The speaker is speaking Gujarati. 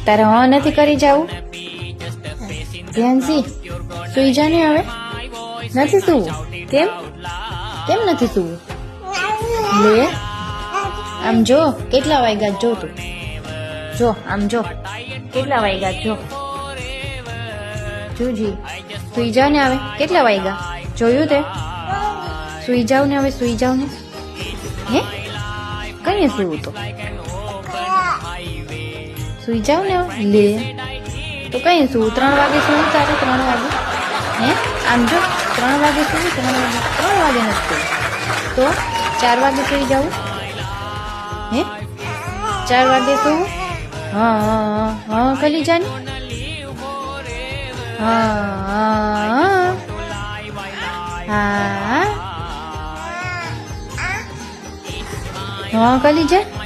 તારે હા નથી કરી જાવું? ધ્યાનસી સુઈ જા ને હવે. નથી સુવું? કેમ કેમ નથી સુવું? લે આમ જો કેટલા વાગ્યા જો તું જો આમ જો કેટલા વાગ્યા જો જોજી સુઈ જા ને હવે. કેટલા વાગ્યા જોયું તે? સુઈ જાવ ને હવે. સુઈ જાવ ને. હે કઈ સુવું તો? સુઈ જાવ ને હવે. લે તો કઈ સુવું? 3 વાગે સુવું તારે? 3 વાગે? હે આમ જો 3 વાગે સુવું? 3 વાગે નથી તો 4 વાગે સુઈ જાવું? હે 4 વાગે સુવું? હા હા હા કલી જાની. હા હા હા કલી જા.